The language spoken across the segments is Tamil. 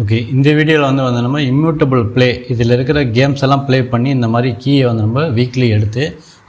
ஓகே, இந்த வீடியோவில் வந்து நம்ம இம்யூட்டபிள் ப்ளே இதில் இருக்கிற கேம்ஸ் எல்லாம் ப்ளே பண்ணி இந்த மாதிரி கீயை வந்து நம்ம வீக்லி எடுத்து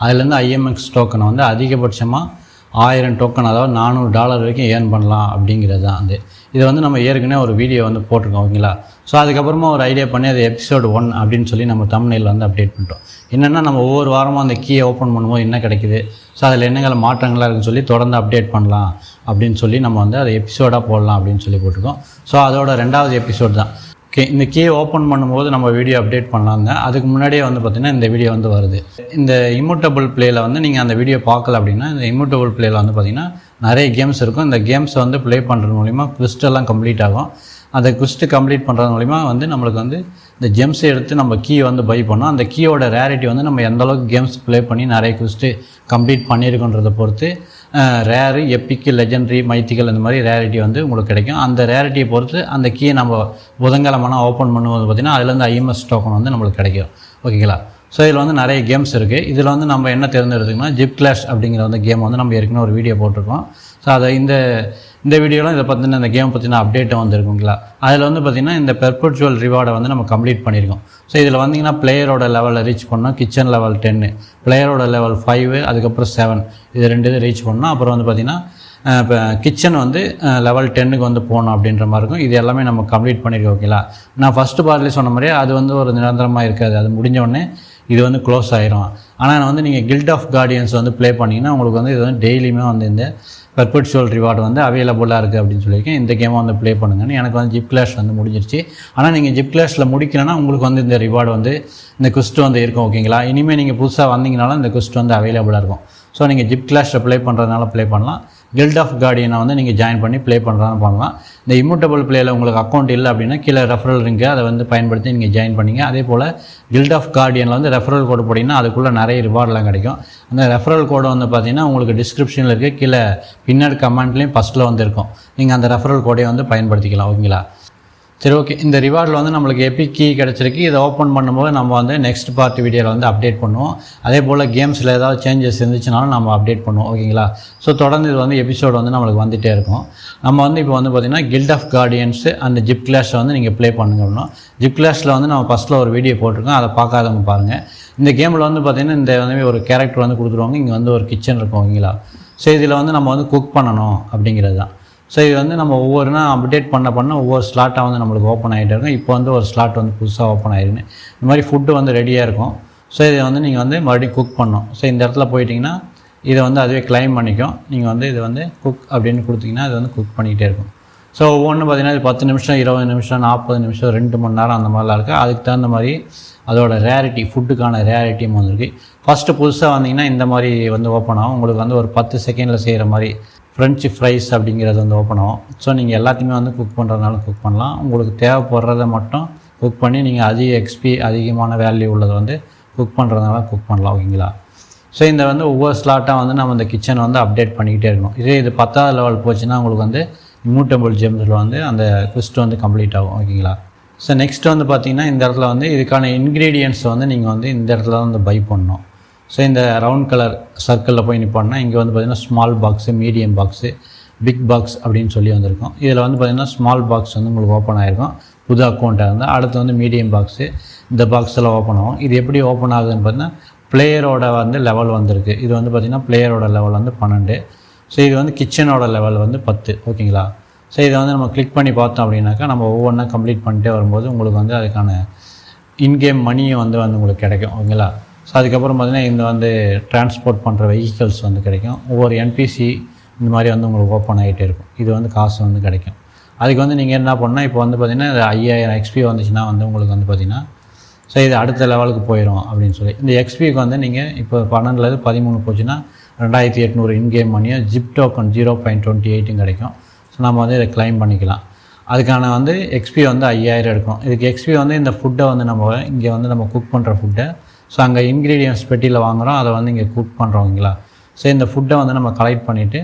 அதுலேருந்து ஐஎம்எக்ஸ் டோக்கனை வந்து அதிகபட்சமாக 1000 டோக்கன், அதாவது $400 வரைக்கும் ஏர்ன் பண்ணலாம் அப்படிங்கிறது தான். இதை வந்து நம்ம ஏற்கனவே ஒரு வீடியோ வந்து போட்டிருக்கோம், ஓகேங்களா. ஸோ அதுக்கப்புறமா ஒரு ஐடியா பண்ணி அது எபிசோடு 1 அப்படின்னு சொல்லி நம்ம தம்ப்நெயிலில் வந்து அப்டேட் பண்ணிட்டோம். என்னென்னா நம்ம ஒவ்வொரு வாரமும் அந்த கீயை ஓப்பன் பண்ணும்போது என்ன கிடைக்குது, ஸோ அதில் என்னங்களை மாற்றங்களாக இருக்குன்னு சொல்லி தொடர்ந்து அப்டேட் பண்ணலாம் அப்படின்னு சொல்லி நம்ம வந்து அதை எபிசோடாக போடலாம் அப்படின்னு சொல்லி போட்டிருக்கோம். ஸோ அதோட 2வது எபிசோட் தான். ஓகே, இந்த கீயை ஓப்பன் பண்ணும்போது நம்ம வீடியோ அப்டேட் பண்ணலாங்க. அதுக்கு முன்னாடியே வந்து பார்த்திங்கன்னா இந்த வீடியோ வந்து வருது. இந்த இம்யூட்டபிள் ப்ளேயில் வந்து நீங்கள் அந்த வீடியோ பார்க்கல அப்படின்னா, இந்த இம்யூட்டபிள் ப்ளேயில் வந்து பார்த்திங்கன்னா நிறைய கேம்ஸ் இருக்கும். இந்த கேம்ஸை வந்து ப்ளே பண்ணுறது மூலிமா குவிஸ்டெல்லாம் கம்ப்ளீட் ஆகும். அந்த குவிஸ்ட்டு கம்ப்ளீட் பண்ணுறது மூலிமா வந்து நம்மளுக்கு வந்து இந்த ஜெம்ஸை எடுத்து நம்ம கீ வந்து பை பண்ணோம். அந்த கீயோட ரேரிட்டி வந்து நம்ம எந்தளவுக்கு கேம்ஸ் ப்ளே பண்ணி நிறைய குவிஸ்ட்டு கம்ப்ளீட் பண்ணியிருக்கோன்றதை பொறுத்து ரேரு, எப்பிக்கு, லெஜெண்டரி, மைத்திக்கல் இந்த மாதிரி ரேரிட்டி வந்து உங்களுக்கு கிடைக்கும். அந்த ரேரிட்டியை பொறுத்து அந்த கீயை நம்ம புதன்கிழமை ஓப்பன் பண்ணும்போது பார்த்திங்கன்னா அதுலேருந்து ஐஎம்எஸ் டோக்கன் வந்து நம்மளுக்கு கிடைக்கும், ஓகேங்களா. ஸோ இதில் வந்து நிறைய கேம்ஸ் இருக்குது. இதில் வந்து நம்ம என்ன தேர்ந்தெடுத்துக்கோன்னா ஜிப் கிளாஷ் அப்படிங்கிற வந்து கேம் வந்து நம்ம ஏற்கனவே ஒரு வீடியோ போட்டிருக்கோம். ஸோ அதை இந்த வீடியோலாம் இதை பற்றின இந்த கேம் பற்றின அப்டேட்டும் வந்துருக்குங்களா. அதில் வந்து பார்த்திங்கன்னா இந்த பெர்பெச்சுவல் ரிவார்டை வந்து நம்ம கம்ப்ளீட் பண்ணியிருக்கோம். ஸோ இதில் வந்திங்கன்னா பிளேயரோட லெவலில் ரீச் பண்ணோம். கிச்சன் லெவல் 10, பிளேயரோட லெவல் 5, அதுக்கப்புறம் 7, இது 2 இது ரீச் பண்ணோம். அப்புறம் வந்து பார்த்திங்கன்னா இப்போ கிச்சன் வந்து லெவல் 10க்கு வந்து போகணும் அப்படின்ற மாதிரி இருக்கும். இது எல்லாமே நம்ம கம்ப்ளீட் பண்ணியிருக்கோம், ஓகேங்களா. நான் ஃபஸ்ட்டு பார்ட்லேயே சொன்ன மாதிரியே அது வந்து ஒரு நிரந்தரமாக இருக்காது. அது முடிஞ்ச இது வந்து க்ளோஸ் ஆகிரும். ஆனால் வந்து நீங்கள் கில்ட் ஆஃப் கார்டியன்ஸ் வந்து ப்ளே பண்ணிங்கன்னா உங்களுக்கு வந்து இது வந்து டெய்லியுமே வந்து இந்த பெர்பெச்சுவல் ரிவார்டு வந்து அவைலபிளாக இருக்குது அப்படின்னு சொல்லியிருக்கேன். இந்த கேமை வந்து ப்ளே பண்ணுங்கன்னு. எனக்கு வந்து ஜிப் கிளாஷ் வந்து முடிஞ்சிருச்சு. ஆனால் நீங்கள் ஜிப் கிளாஷில் முடிக்கலைன்னா உங்களுக்கு வந்து இந்த ரிவார்டு வந்து இந்த குவிஸ்ட் வந்து இருக்கும், ஓகேங்களா. இனிமேல் நீங்கள் புதுசாக வந்தீங்கனாலும் இந்த குவிஸ்ட் வந்து அவைலபிளாக இருக்கும். ஸோ நீங்கள் ஜிப் கிளாஷில் ப்ளே பண்ணுறதுனால ப்ளே பண்ணலாம். கில்ட் ஆஃப் கார்டியனை வந்து நீங்கள் ஜாயின் பண்ணி ப்ளே பண்ணுறதுனால பண்ணலாம். இந்த இம்யூட்டபிள் ப்ளேயில் உங்களுக்கு அக்கௌண்ட் இல்லை அப்படின்னா கீழே ரெஃபரல் லிங்கு அதை வந்து பயன்படுத்தி நீங்கள் ஜாயின் பண்ணிங்க. அதே போல் கில்ட் ஆஃப் கார்டியனில் வந்து ரெஃபரல் கோடு போட்டிங்கன்னா அதுக்குள்ளே நிறைய ரிவார்டெலாம் கிடைக்கும். அந்த ரெஃபரல் கோடு வந்து பார்த்திங்கன்னா உங்களுக்கு டிஸ்கிரிப்ஷனில் இருக்க கீழே பின்னாடி கமெண்ட்லேயும் ஃபஸ்ட்டில் வந்து இருக்கும். நீங்கள் அந்த ரெஃபரல் கோடையை வந்து பயன்படுத்திக்கலாம், ஓகேங்களா. சரி, ஓகே. இந்த ரிவார்டில் வந்து நம்மளுக்கு எபிக் கீ கிடச்சிருக்கு. இதை ஓப்பன் பண்ணும்போது நம்ம வந்து நெக்ஸ்ட் பார்ட் வீடியோவில் வந்து அப்டேட் பண்ணுவோம். அதே போல் கேம்ஸில் ஏதாவது சேஞ்சஸ் இருந்துச்சுனாலும் நம்ம அப்டேட் பண்ணுவோம், ஓகேங்களா. ஸோ தொடர்ந்து இது வந்து எபிசோடு வந்து நம்மளுக்கு வந்துகிட்டே இருக்கும். நம்ம வந்து இப்போ வந்து பார்த்திங்கன்னா கில்ட் ஆஃப் கார்டியன்ஸு அந்த ஜிப் கிளாஷை வந்து நீங்கள் ப்ளே பண்ணுங்க அப்படின்னா, ஜிப் கிளாஷில் வந்து நம்ம ஃபஸ்ட்டில் ஒரு வீடியோ போட்டிருக்கோம், அதை பார்க்காதவங்க பாருங்கள். இந்த கேமில் வந்து பார்த்திங்கன்னா இந்த வந்து ஒரு கேரக்டர் வந்து கொடுத்துருவாங்க. இங்கே வந்து ஒரு கிச்சன் இருக்கும், ஓகேங்களா. ஸோ இதில் வந்து நம்ம வந்து குக் பண்ணணும் அப்படிங்கிறது தான். ஸோ இது வந்து நம்ம ஒவ்வொரு நாள் அப்டேட் பண்ண ஒவ்வொரு ஸ்லாட்டாக வந்து நம்மளுக்கு ஓப்பன் ஆகிட்டே இருக்கும். இப்போ வந்து ஒரு ஸ்லாட் வந்து புதுசாக ஓப்பன் ஆகிருக்கு. இந்த மாதிரி ஃபுட்டு வந்து ரெடியாக இருக்கும். ஸோ இதை வந்து நீங்கள் வந்து மறுபடியும் குக் பண்ணணும். ஸோ இந்த இடத்துல போயிட்டிங்கன்னா இதை வந்து அதுவே கிளைம் பண்ணிக்கும். நீங்கள் வந்து இது வந்து குக் அப்படின்னு கொடுத்தீங்கன்னா இது வந்து குக் பண்ணிக்கிட்டே இருக்கும். ஸோ ஒவ்வொன்று பார்த்திங்கன்னா இது 10 நிமிஷம், 20 நிமிஷம், 40 நிமிஷம், 2 மணி நேரம் அந்த மாதிரிலாம் இருக்குது. அதுக்கு தகுந்த மாதிரி அதோட ரேரிட்டி, ஃபுட்டுக்கான ரேரிட்டியும் வந்துருக்கு. ஃபஸ்ட்டு புதுசாக வந்தீங்கன்னா இந்த மாதிரி வந்து ஓப்பன் ஆகும். உங்களுக்கு வந்து ஒரு 10 செகண்டில் செய்கிற மாதிரி ஃப்ரெஞ்சு ஃப்ரைஸ் அப்படிங்கிறது வந்து ஓப்பன் ஆகும். ஸோ நீங்கள் எல்லாத்தையுமே வந்து குக் பண்ணுறதுனால குக் பண்ணலாம். உங்களுக்கு தேவைப்படுறத மட்டும் குக் பண்ணி நீங்கள் அதிகமான வேல்யூ உள்ளதை வந்து குக் பண்ணுறதுனால குக் பண்ணலாம், ஓகேங்களா. ஸோ இந்த வந்து ஒவ்வொரு ஸ்லாட்டாக வந்து நம்ம இந்த கிச்சனை வந்து அப்டேட் பண்ணிக்கிட்டே இருக்கணும். இது 10வது லெவல் போச்சுன்னா உங்களுக்கு வந்து இம்யூட்டபிள் ஜெம்ஸில் வந்து அந்த குவிஸ்ட் வந்து கம்ப்ளீட் ஆகும், ஓகேங்களா. ஸோ நெக்ஸ்ட் வந்து பார்த்திங்கன்னா இந்த இடத்துல வந்து இதுக்கான இன்க்ரீடியன்ட்ஸ் வந்து நீங்கள் வந்து இந்த இடத்துல வந்து பை பண்ணணும். ஸோ இந்த ரவுண்ட் கலர் சர்க்கிளில் போய் நிற்போன்னா இங்கே வந்து பார்த்திங்கன்னா small box, medium box, big box அப்படின்னு சொல்லி வந்திருக்கும். இதில் வந்து பார்த்திங்கன்னா ஸ்மால் பாக்ஸ் வந்து உங்களுக்கு ஓப்பன் ஆகிருக்கும் புது அக்கௌண்ட்டாக இருந்தால். அடுத்து வந்து மீடியம் பாக்ஸு, இந்த பாக்ஸில் ஓப்பன் ஆகும். இது எப்படி ஓப்பன் ஆகுதுன்னு பார்த்தீங்கன்னா பிளேயரோட வந்து லெவல் வந்திருக்கு. இது வந்து பார்த்திங்கன்னா பிளேயரோட லெவல் வந்து 12. ஸோ இது வந்து கிச்சனோட லெவல் வந்து 10, ஓகேங்களா. ஸோ இதை வந்து நம்ம கிளிக் பண்ணி பார்த்தோம் அப்படின்னாக்கா நம்ம ஒவ்வொன்றா கம்ப்ளீட் பண்ணிட்டே வரும்போது உங்களுக்கு வந்து அதுக்கான இன்கேம் மணியும் வந்து உங்களுக்கு கிடைக்கும், ஓகேங்களா. ஸோ அதுக்கப்புறம் பார்த்திங்கன்னா இந்த வந்து டிரான்ஸ்போர்ட் பண்ணுற வெஹிக்கல்ஸ் வந்து கிடைக்கும். ஒவ்வொரு என்பிசி இந்த மாதிரி வந்து உங்களுக்கு ஓப்பன் ஆகிட்டே இருக்கும். இது வந்து காசு வந்து கிடைக்கும். அதுக்கு வந்து நீங்கள் என்ன பண்ணால் இப்போ வந்து பார்த்திங்கன்னா 5000 எக்ஸ்பி வந்துச்சுன்னா வந்து உங்களுக்கு வந்து பார்த்திங்கன்னா ஸோ இது அடுத்த லெவலுக்கு போயிடும் அப்படின்னு சொல்லி இந்த எக்ஸ்பிக்கு வந்து நீங்கள் இப்போ 12லேருந்து 13 போச்சுன்னா 2800 இன்கேம் மணியும் ஜிப் டோக்கன் 0.28 கிடைக்கும். ஸோ நம்ம வந்து இதை கிளைம் பண்ணிக்கலாம். அதுக்கான வந்து எக்ஸ்பி வந்து 5000 எடுக்கும். இதுக்கு எக்ஸ்பி வந்து இந்த ஃபுட்டை வந்து நம்ம இங்கே வந்து நம்ம குக் பண்ணுற ஃபுட்டை ஸோ அங்கே இன்க்ரீடியன்ட்ஸ் பெட்டியில் வாங்குகிறோம், அதை வந்து இங்கே குக் பண்ணுறோங்களா. ஸோ இந்த ஃபுட்டை வந்து நம்ம கலெக்ட் பண்ணிவிட்டு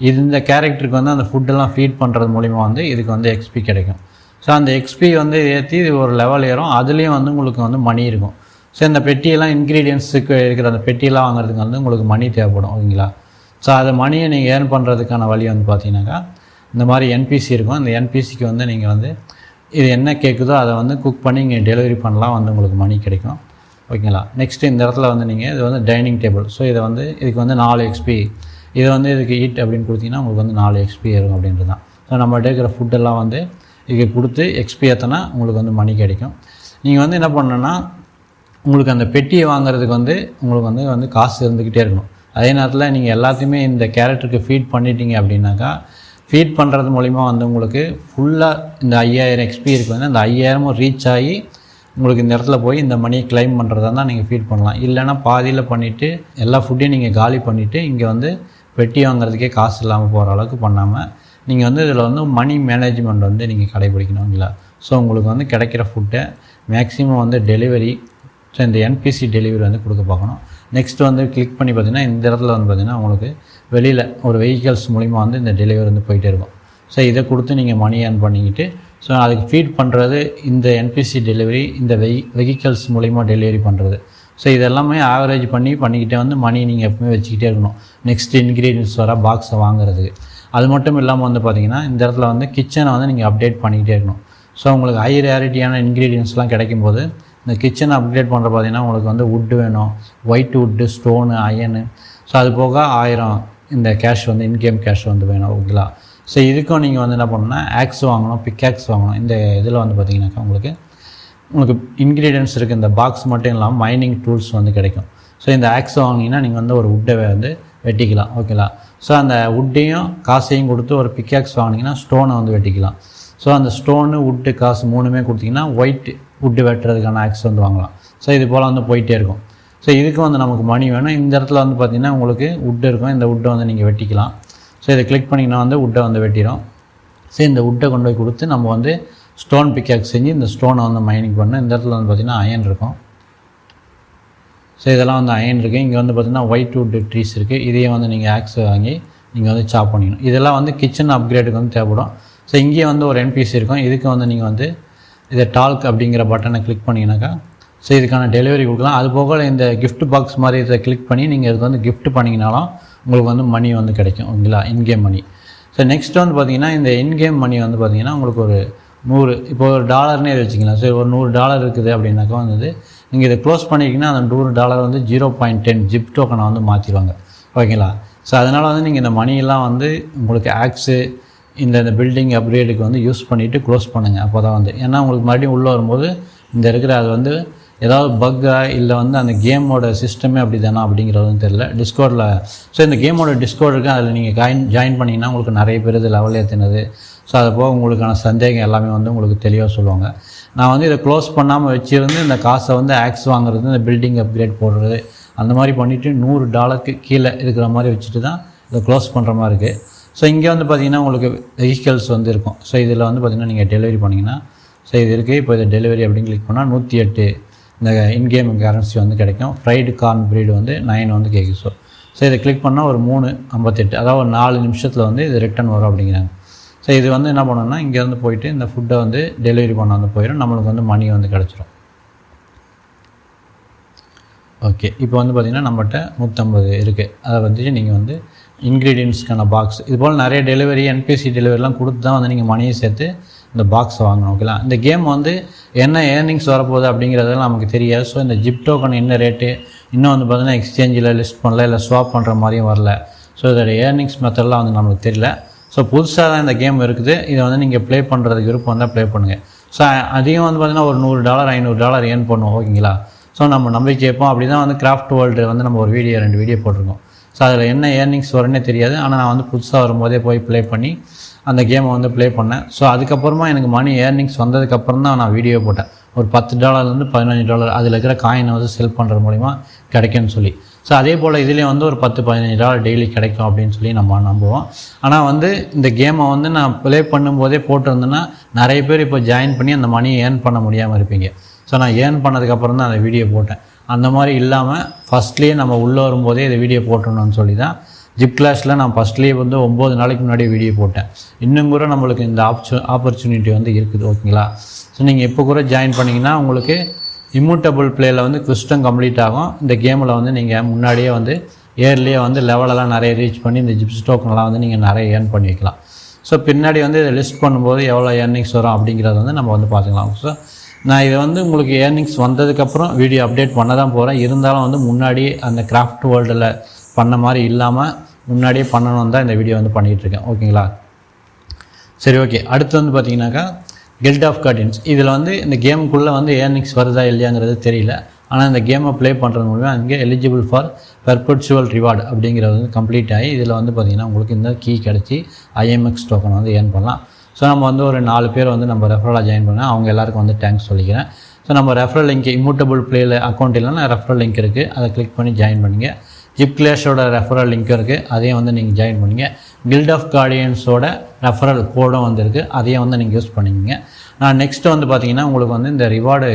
இந்த கேரக்டருக்கு வந்து அந்த ஃபுட்டெல்லாம் ஃபீட் பண்ணுறது மூலிமா வந்து இதுக்கு வந்து எக்ஸ்பி கிடைக்கும். ஸோ அந்த எக்ஸ்பி வந்து ஏற்றி இது ஒரு லெவல் ஏறும். அதுலேயும் வந்து உங்களுக்கு வந்து மணி இருக்கும். ஸோ இந்த பெட்டியெல்லாம் இன்க்ரீடியன்ஸுக்கு இருக்கிற அந்த பெட்டியெல்லாம் வாங்குறதுக்கு வந்து உங்களுக்கு மணி தேவைப்படும், ஓகேங்களா. ஸோ அது மணியை நீங்கள் ஏர்ன் பண்ணுறதுக்கான வழி வந்து பார்த்தீங்கன்னாக்கா இந்த மாதிரி என்பிசி இருக்கும். அந்த என்பிசிக்கு வந்து நீங்கள் வந்து இது என்ன கேட்குதோ அதை வந்து குக் பண்ணி இங்கே டெலிவரி பண்ணலாம், வந்து உங்களுக்கு மணி கிடைக்கும். ஓகேங்களா. நெக்ஸ்ட்டு இந்த இடத்துல வந்து நீங்கள் இது வந்து டைனிங் டேபிள். ஸோ இதை வந்து இதுக்கு வந்து 4 XP, இதை வந்து இதுக்கு ஈட் அப்படின்னு கொடுத்தீங்கன்னா உங்களுக்கு வந்து 4 XP இருக்கும் அப்படின்றது தான். ஸோ நம்மகிட்ட இருக்கிற ஃபுட்டெல்லாம் வந்து இதுக்கு கொடுத்து XP ஏற்றினா உங்களுக்கு வந்து மணி கிடைக்கும். நீங்கள் வந்து என்ன பண்ணணுன்னா, உங்களுக்கு அந்த பெட்டியை வாங்குறதுக்கு வந்து உங்களுக்கு வந்து காசு இருந்துக்கிட்டே இருக்கணும். அதே நேரத்தில் நீங்கள் எல்லாத்தையுமே இந்த கேரக்டருக்கு ஃபீட் பண்ணிட்டீங்க அப்படின்னாக்கா, ஃபீட் பண்ணுறது மூலிமா வந்து உங்களுக்கு ஃபுல்லாக இந்த 5000 XP இருக்குது வந்து அந்த 5000 ரீச் ஆகி உங்களுக்கு இந்த இடத்துல போய் இந்த மணியை கிளைம் பண்ணுறதா தான் நீங்கள் ஃபீட் பண்ணலாம். இல்லைனா பாதியில் பண்ணிவிட்டு எல்லா ஃபுட்டையும் நீங்கள் காலி பண்ணிவிட்டு இங்கே வந்து பெட்டி வாங்குறதுக்கே காசு இல்லாமல் போகிற அளவுக்கு பண்ணாமல் நீங்கள் வந்து இதில் வந்து மணி மேனேஜ்மெண்ட் வந்து நீங்கள் கடைபிடிக்கணுங்களா. ஸோ உங்களுக்கு வந்து கிடைக்கிற ஃபுட்டை மேக்ஸிமம் வந்து டெலிவரி, ஸோ இந்த NPC டெலிவரி வந்து கொடுக்க பார்க்கணும். நெக்ஸ்ட் வந்து கிளிக் பண்ணி பார்த்தீங்கன்னா இந்த இடத்துல வந்து பார்த்திங்கன்னா உங்களுக்கு வெளியில் ஒரு வெஹிக்கல்ஸ் மூலிமா வந்து இந்த டெலிவரி வந்து போயிட்டே இருக்கும். ஸோ இதை கொடுத்து நீங்கள் மணி ஏர்ன் பண்ணிக்கிட்டு, ஸோ அதுக்கு ஃபீட் பண்ணுறது இந்த NPC டெலிவரி, இந்த வெஹிக்கல்ஸ் மூலிமா டெலிவரி பண்ணுறது. ஸோ இதெல்லாமே ஆவரேஜ் பண்ணிக்கிட்டே வந்து மணி நீங்கள் எப்பவுமே வச்சுக்கிட்டே இருக்கணும். நெக்ஸ்ட் இன்க்ரீடியன்ஸ் வர பாக்ஸை வாங்குறதுக்கு. அது மட்டும் இல்லாமல் வந்து பார்த்திங்கன்னா இந்த இடத்துல வந்து கிச்சனை வந்து நீங்கள் அப்டேட் பண்ணிக்கிட்டே இருக்கணும். ஸோ உங்களுக்கு ஹை ரேரிட்டியான இன்க்ரீடியன்ஸ்லாம் கிடைக்கும்போது இந்த கிச்சனை அப்டேட் பண்ணுற பார்த்திங்கன்னா உங்களுக்கு வந்து வுட்டு வேணும், white wood, stone, iron. So அது போக 1000 இந்த கேஷ் வந்து இன்கேம் கேஷ் வந்து வேணும். ஓகேங்களா. ஸோ இதுக்கும் நீங்கள் வந்து என்ன பண்ணணும்னா ஆக்ஸ் வாங்கணும், பிக்காக்ஸ் வாங்கணும். இந்த இதில் வந்து பார்த்திங்கனாக்கா உங்களுக்கு இன்க்ரீடியன்ஸ் இருக்குது. இந்த பாக்ஸ் மட்டும் இல்லாமல் மைனிங் டூல்ஸ் வந்து கிடைக்கும். ஸோ இந்த ஆக்ஸ் வாங்கினீங்கன்னா நீங்கள் வந்து ஒரு வுட்டை வந்து வெட்டிக்கலாம். ஓகேங்களா. ஸோ அந்த வுட்டையும் காசையும் கொடுத்து ஒரு பிக்காக்ஸ் வாங்கினீங்கன்னா ஸ்டோனை வந்து வெட்டிக்கலாம். ஸோ அந்த ஸ்டோனு, வுட்டு, காசு மூணுமே கொடுத்திங்கன்னா ஒயிட் வுட்டு வெட்டுறதுக்கான ஆக்ஸ் வந்து வாங்கலாம். ஸோ இது போல் வந்து போயிட்டே இருக்கும். ஸோ இதுக்கு வந்து நமக்கு மணி வேணும். இந்த இடத்துல வந்து பார்த்திங்கன்னா உங்களுக்கு வுட்டு இருக்கும். இந்த வுட்டை வந்து நீங்கள் வெட்டிக்கலாம். ஸோ இதை கிளிக் பண்ணிங்கன்னா வந்து வுட்டை வந்து வெட்டிடும். ஸோ இந்த வுட்டை கொண்டு போய் கொடுத்து நம்ம வந்து ஸ்டோன் பிக்காக்ஸ் செஞ்சு இந்த ஸ்டோனை வந்து மைனிங் பண்ணணும். இந்த இடத்துல வந்து பார்த்திங்கன்னா அயன் இருக்கும். ஸோ இதெல்லாம் வந்து அயன் இருக்குது. இங்கே வந்து பார்த்திங்கன்னா ஒயிட் வுட் ட்ரீஸ் இருக்குது. இதையே வந்து நீங்கள் ஆக்ஸ் வாங்கி நீங்கள் வந்து சாப் பண்ணிக்கணும். இதெல்லாம் வந்து கிச்சன் அப்கிரேடுக்கு வந்து தேவைப்படும். ஸோ இங்கேயே வந்து ஒரு NPC இருக்கும். இதுக்கு வந்து நீங்கள் வந்து இதை டால்க் அப்படிங்கிற பட்டனை கிளிக் பண்ணிங்கனாக்கா ஸோ இதுக்கான டெலிவரி கொடுக்கலாம். அது போக இந்த கிஃப்ட் பாக்ஸ் மாதிரி இதை கிளிக் பண்ணி நீங்கள் இதுக்கு வந்து கிஃப்ட் பண்ணிங்கனாலும் உங்களுக்கு வந்து மணி வந்து கிடைக்கும். ஓகேங்களா. இன்கேம் மணி. ஸோ நெக்ஸ்ட் வந்து பார்த்திங்கன்னா இந்த இன்கேம் மணி வந்து பார்த்திங்கன்னா உங்களுக்கு ஒரு 100, இப்போ ஒரு $1 வச்சுக்கலாம். சரி, ஒரு $100 இருக்குது அப்படின்னாக்கா வந்து நீங்கள் இதை க்ளோஸ் பண்ணிக்கிங்கன்னா அந்த $100 வந்து 0.10 ஜிப் டோக்கனை வந்து மாற்றிடுவாங்க. ஓகேங்களா. ஸோ அதனால் வந்து நீங்கள் இந்த மணியெல்லாம் வந்து உங்களுக்கு ஆக்ஸு இந்த பில்டிங் அப்கிரேடுக்கு வந்து யூஸ் பண்ணிவிட்டு க்ளோஸ் பண்ணுங்கள். அப்போ தான் வந்து ஏன்னா உங்களுக்கு மறுபடியும் உள்ளே வரும்போது இந்த இருக்கிற அது வந்து ஏதாவது பக்கா இல்லை வந்து அந்த கேமோட சிஸ்டமே அப்படி தானா அப்படிங்கிறது தெரியல. டிஸ்கோர்டில் ஸோ இந்த கேமோட டிஸ்கோர்ட் இருக்குது. அதில் நீங்கள் ஜாயின் பண்ணிங்கன்னா உங்களுக்கு நிறைய பேர் இது லெவல் ஏற்றினது. ஸோ அது போக உங்களுக்கான சந்தேகம் எல்லாமே வந்து உங்களுக்கு தெளிவாக சொல்லுவாங்க. நான் வந்து இதை க்ளோஸ் பண்ணாமல் வச்சுருந்து இந்த காசை வந்து ஆக்ஸ் வாங்குறது, இந்த பில்டிங் அப்கிரேட் போடுறது அந்த மாதிரி பண்ணிவிட்டு $100 கீழே இருக்கிற மாதிரி வச்சுட்டு தான் இதை க்ளோஸ் பண்ணுற மாதிரி இருக்குது. ஸோ இங்கே வந்து பார்த்திங்கன்னா உங்களுக்கு வெஹிக்கல்ஸ் வந்து இருக்கும். ஸோ இதில் வந்து பார்த்திங்கன்னா நீங்கள் டெலிவரி பண்ணிங்கன்னா ஸோ இது இருக்குது. இப்போ இதை டெலிவரி அப்படின்னு கிளிக் பண்ணால் 108 இந்த இன்கேம் கரன்சி வந்து கிடைக்கும். ஃப்ரைடு கார்ன் ப்ரீடு வந்து 9 வந்து கேட்குது. ஸோ இதை கிளிக் பண்ணால் ஒரு 3:58, அதாவது ஒரு 4 நிமிஷத்தில் வந்து இது ரிட்டன் வரும் அப்படிங்கிறாங்க. ஸோ இது வந்து என்ன பண்ணணும்னா இங்கேருந்து போயிட்டு இந்த ஃபுட்டை வந்து டெலிவரி பண்ண வந்து போயிடும். நம்மளுக்கு வந்து மணி வந்து கிடச்சிரும். ஓகே, இப்போ வந்து பார்த்திங்கன்னா நம்மகிட்ட 150 இருக்குது. அதை வந்து நீங்கள் வந்து இன்க்ரீடியன்ஸ்க்கான பாக்ஸ் இது போல் நிறைய டெலிவரி NPC டெலிவரிலாம் கொடுத்து தான் வந்து நீங்கள் மணியை சேர்த்து இந்த பாக்ஸை வாங்கணும். ஓகேங்களா. இந்த கேம் வந்து என்ன ஏர்னிங்ஸ் வரப்போகுது அப்படிங்கிறதெல்லாம் நமக்கு தெரியாது. ஸோ இந்த ஜிப் டோக்கன் என்ன ரேட்டு இன்னும் வந்து பார்த்திங்கன்னா எக்ஸ்சேஞ்சில் லிஸ்ட் பண்ணல, இல்லை ஸ்வாப் பண்ணுற மாதிரியும் வரல. ஸோ இதோட ஏர்னிங்ஸ் மெத்தட்லாம் வந்து நம்மளுக்கு தெரியல. ஸோ புதுசாக தான் இந்த கேம் இருக்குது. இதை வந்து நீங்கள் ப்ளே பண்ணுறதுக்கு விருப்பம் வந்தால் ப்ளே பண்ணுங்கள். ஸோ அதிகம் வந்து பார்த்திங்கன்னா ஒரு $100 $500 ஏர்ன் பண்ணுவோம். ஓகேங்களா. ஸோ நம்ம நம்பிக்கை கேட்போம். அப்படி தான் வந்து கிராஃப்ட் வேர்ல்டு வந்து நம்ம ஒரு 2 வீடியோ போட்டிருக்கோம். ஸோ அதில் என்ன ஏர்னிங்ஸ் வரும்னே தெரியாது. ஆனால் நான் வந்து புதுசாக வரும்போதே போய் ப்ளே பண்ணி அந்த கேமை வந்து ப்ளே பண்ணேன். ஸோ அதுக்கப்புறமா எனக்கு மணி ஏர்னிங்ஸ் வந்ததுக்கப்புறம் தான் நான் வீடியோ போட்டேன். ஒரு $10 $15 அதில் இருக்கிற காயினை வந்து செல் பண்ணுறது மூலிமா கிடைக்கும்னு சொல்லி. ஸோ அதே போல் இதுலேயும் வந்து ஒரு $10-15 டெய்லி கிடைக்கும் அப்படின்னு சொல்லி நம்ம நம்புவோம். ஆனால் வந்து இந்த கேமை வந்து நான் ப்ளே பண்ணும்போதே போட்டிருந்தேன்னா நிறைய பேர் இப்போ ஜாயின் பண்ணி அந்த மணியை ஏர்ன் பண்ண முடியாமல் இருப்பீங்க. ஸோ நான் ஏர்ன் பண்ணதுக்கப்புறம் தான் அந்த வீடியோ போட்டேன். அந்த மாதிரி இல்லாமல் ஃபஸ்ட்லேயே நம்ம உள்ளே வரும்போதே இதை வீடியோ போட்டணும்னு சொல்லி தான் ஜிப் கிளாஸில் நான் ஃபஸ்ட்லேயே வந்து 9 நாளைக்கு முன்னாடியே வீடியோ போட்டேன். இன்னும் கூட நம்மளுக்கு இந்த ஆப்பர்ச்சுனிட்டி வந்து இருக்குது. ஓகேங்களா. ஸோ நீங்கள் இப்போ கூட ஜாயின் பண்ணிங்கன்னா உங்களுக்கு இம்யூட்டபிள் பிளேயில் வந்து குவிஸ்டும் கம்ப்ளீட் ஆகும். இந்த கேமில் வந்து நீங்கள் முன்னாடியே வந்து இயர்லியே வந்து லெவலெல்லாம் நிறைய ரீச் பண்ணி இந்த ஜிப்ஸ் டோக்கன்லாம் வந்து நீங்கள் நிறைய ஏர்ன் பண்ணி வைக்கலாம். ஸோ பின்னாடி வந்து இதை லிஸ்ட் பண்ணும்போது எவ்வளோ ஏர்னிங்ஸ் வரும் அப்படிங்கிறத வந்து நம்ம வந்து பார்த்துக்கலாம். ஸோ நான் இதை வந்து உங்களுக்கு ஏர்னிங்ஸ் வந்ததுக்கப்புறம் வீடியோ அப்டேட் பண்ண தான் போகிறேன். இருந்தாலும் வந்து முன்னாடியே அந்த கிராஃப்ட் வேர்ல்டில் பண்ண மாதிரி இல்லாமல் முன்னாடியே பண்ணணும் தான் இந்த வீடியோ வந்து பண்ணிகிட்ருக்கேன். ஓகேங்களா? சரி, ஓகே. அடுத்து வந்து பார்த்தீங்கன்னாக்கா கில்ட் ஆஃப் கார்டியன்ஸ். இதில் வந்து இந்த கேமுக்குள்ளே வந்து ஏர்னிங்ஸ் வருதா இல்லையாங்கிறது தெரியல. ஆனால் இந்த கேமை ப்ளே பண்ணுறது மூலமாக அங்கே எலிஜிபிள் ஃபார் பெர்பெச்சுவல் ரிவார்டு அப்படிங்கிறது வந்து கம்ப்ளீட் ஆகி இதில் வந்து பார்த்திங்கன்னா உங்களுக்கு இந்த கீ கிடச்சி IMX டோக்கன் வந்து ஏர்ன் பண்ணலாம். ஸோ நம்ம வந்து ஒரு 4 பேர் வந்து நம்ம ரெஃபரலாக ஜாயின் பண்ணால் அவங்க எல்லாருக்கும் வந்து தேங்க்ஸ் சொல்லிக்கிறேன். ஸோ நம்ம ரெஃபரல் லிங்க் இம்மூட்டபிள் ப்ளேயில் அக்கௌண்ட் இல்லைன்னா ரெஃபரல் லிங்க் இருக்குது, அதை கிளிக் பண்ணி ஜாயின் பண்ணிங்க. ஜிப் கிளாஷோட ரெஃபரல் லிங்க்கும் இருக்குது, அதையும் வந்து நீங்கள் ஜாயின் பண்ணிங்க. கில்ட் ஆஃப் கார்டியன்ஸோட ரெஃபரல் கோடும் வந்துருக்கு, அதையும் வந்து நீங்கள் யூஸ் பண்ணிக்கிங்க. நான் நெக்ஸ்ட்டு வந்து பார்த்திங்கன்னா உங்களுக்கு வந்து இந்த ரிவார்டு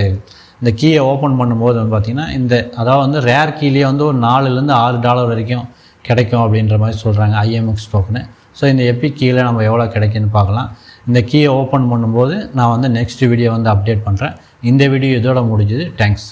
இந்த கீயை ஓப்பன் பண்ணும்போது வந்து பார்த்திங்கன்னா அதாவது வந்து ரேர் கீலேயே வந்து ஒரு $4 to $6 வரைக்கும் கிடைக்கும் அப்படின்ற மாதிரி சொல்கிறாங்க IMX டோக்கனு. ஸோ இந்த எபிக் கீழே நம்ம எவ்வளோ கிடைக்குன்னு பார்க்கலாம். இந்த கீயை ஓப்பன் பண்ணும்போது நான் வந்து நெக்ஸ்ட் வீடியோ வந்து அப்டேட் பண்ணுறேன். இந்த வீடியோ இதோட முடிஞ்சுது. தேங்க்ஸ்.